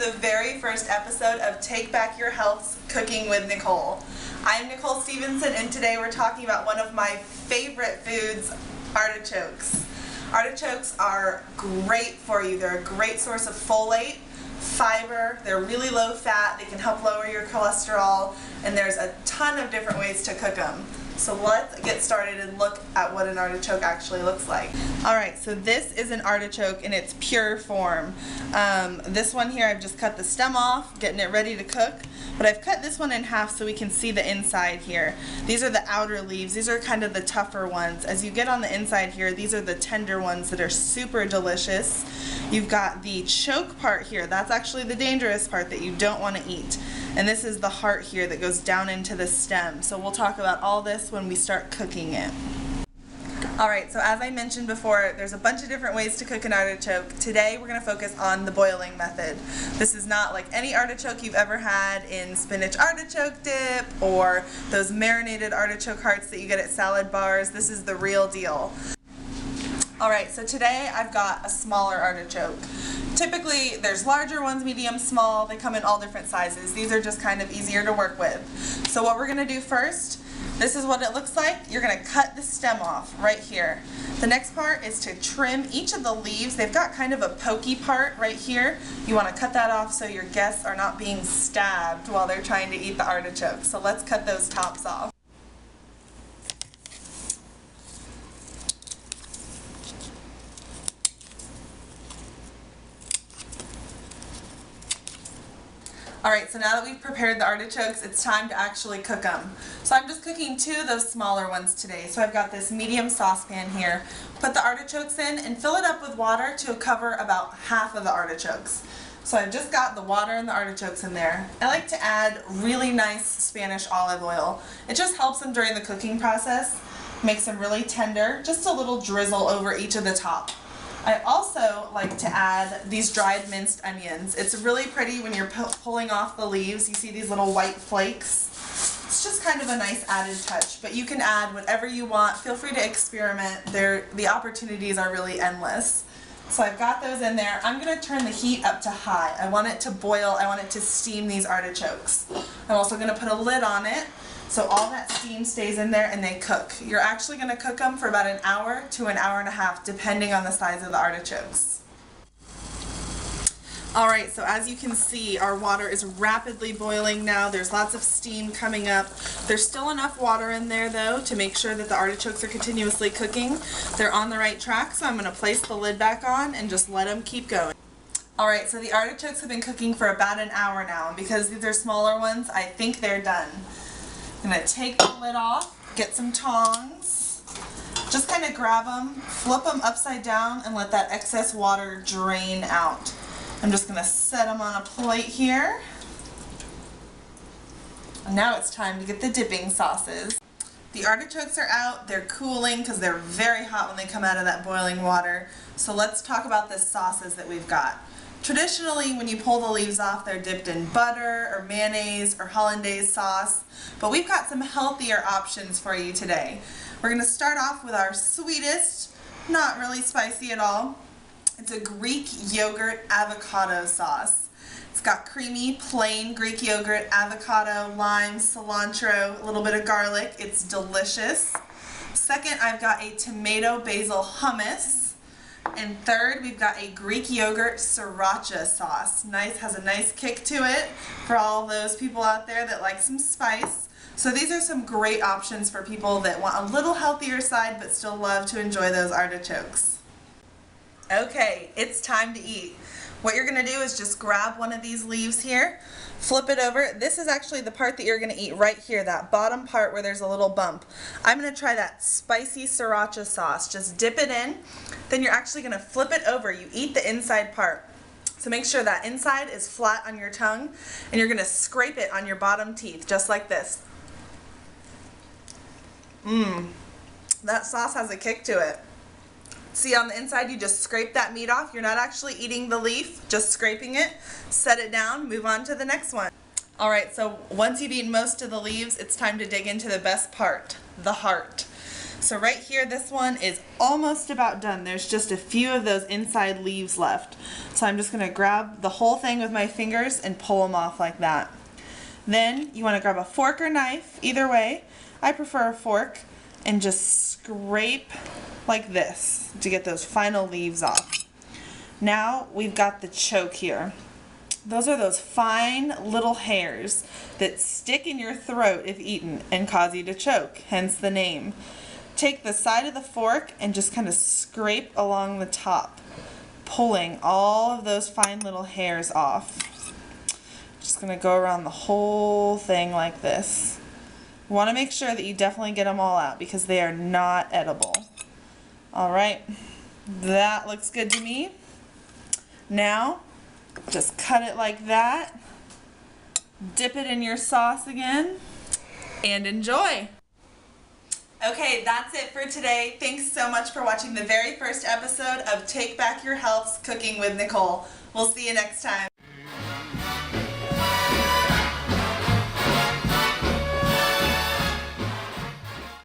the very first episode of Take Back Your Health's Cooking with Nicole. I'm Nicole Stevenson, and today we're talking about one of my favorite foods, artichokes. Artichokes are great for you. They're a great source of folate, fiber, they're really low fat, they can help lower your cholesterol, and there's a ton of different ways to cook them. So let's get started and look at what an artichoke actually looks like. Alright, so this is an artichoke in its pure form. This one here, I've just cut the stem off, getting it ready to cook, but I've cut this one in half so we can see the inside here. These are the outer leaves. These are kind of the tougher ones. As you get on the inside here, these are the tender ones that are super delicious. You've got the choke part here. That's actually the dangerous part that you don't want to eat. And this is the heart here that goes down into the stem. So we'll talk about all this when we start cooking it. Alright, so as I mentioned before, there's a bunch of different ways to cook an artichoke. Today we're going to focus on the boiling method. This is not like any artichoke you've ever had in spinach artichoke dip or those marinated artichoke hearts that you get at salad bars. This is the real deal. Alright, so today I've got a smaller artichoke. Typically there's larger ones, medium, small. They come in all different sizes. These are just kind of easier to work with. So what we're going to do first, this is what it looks like. You're going to cut the stem off right here. The next part is to trim each of the leaves. They've got kind of a pokey part right here. You want to cut that off so your guests are not being stabbed while they're trying to eat the artichoke. So let's cut those tops off. Alright, so now that we've prepared the artichokes, it's time to actually cook them. So I'm just cooking two of those smaller ones today. So I've got this medium saucepan here. Put the artichokes in and fill it up with water to cover about half of the artichokes. So I've just got the water and the artichokes in there. I like to add really nice Spanish olive oil. It just helps them during the cooking process, makes them really tender, just a little drizzle over each of the top. I also like to add these dried minced onions. It's really pretty when you're pulling off the leaves. You see these little white flakes. It's just kind of a nice added touch, but you can add whatever you want. Feel free to experiment. The opportunities are really endless. So I've got those in there. I'm going to turn the heat up to high. I want it to boil. I want it to steam these artichokes. I'm also going to put a lid on it so all that steam stays in there and they cook. You're actually going to cook them for about an hour to an hour and a half depending on the size of the artichokes. Alright, so as you can see, our water is rapidly boiling now. There's lots of steam coming up. There's still enough water in there though to make sure that the artichokes are continuously cooking. They're on the right track, so I'm going to place the lid back on and just let them keep going. Alright, so the artichokes have been cooking for about an hour now, and because these are smaller ones, I think they're done. I'm going to take the lid off, get some tongs, just kind of grab them, flip them upside down, and let that excess water drain out. I'm just going to set them on a plate here. And now it's time to get the dipping sauces. The artichokes are out, they're cooling because they're very hot when they come out of that boiling water. So let's talk about the sauces that we've got. Traditionally, when you pull the leaves off, they're dipped in butter or mayonnaise or hollandaise sauce, but we've got some healthier options for you today. We're going to start off with our sweetest, not really spicy at all. It's a Greek yogurt avocado sauce. It's got creamy, plain Greek yogurt, avocado, lime, cilantro, a little bit of garlic. It's delicious. Second, I've got a tomato basil hummus. And third, we've got a Greek yogurt sriracha sauce. Nice, has a nice kick to it for all those people out there that like some spice. So these are some great options for people that want a little healthier side but still love to enjoy those artichokes. Okay, it's time to eat. What you're going to do is just grab one of these leaves here, flip it over. This is actually the part that you're going to eat right here, that bottom part where there's a little bump. I'm going to try that spicy sriracha sauce. Just dip it in, then you're actually going to flip it over. You eat the inside part. So make sure that inside is flat on your tongue, and you're going to scrape it on your bottom teeth, just like this. That sauce has a kick to it. See, on the inside you just scrape that meat off. You're not actually eating the leaf, just scraping it. Set it down, move on to the next one. Alright, so once you've eaten most of the leaves, it's time to dig into the best part, the heart. So right here, this one is almost about done. There's just a few of those inside leaves left. So I'm just gonna grab the whole thing with my fingers and pull them off like that. Then you wanna grab a fork or knife, either way. I prefer a fork, and just scrape like this to get those final leaves off. Now we've got the choke here. Those are those fine little hairs that stick in your throat if eaten and cause you to choke, hence the name. Take the side of the fork and just kind of scrape along the top, pulling all of those fine little hairs off. Just going to go around the whole thing like this. You want to make sure that you definitely get them all out because they are not edible. Alright, that looks good to me. Now, just cut it like that, dip it in your sauce again, and enjoy. Okay, that's it for today. Thanks so much for watching the very first episode of Take Back Your Health's Cooking with Nicole. We'll see you next time.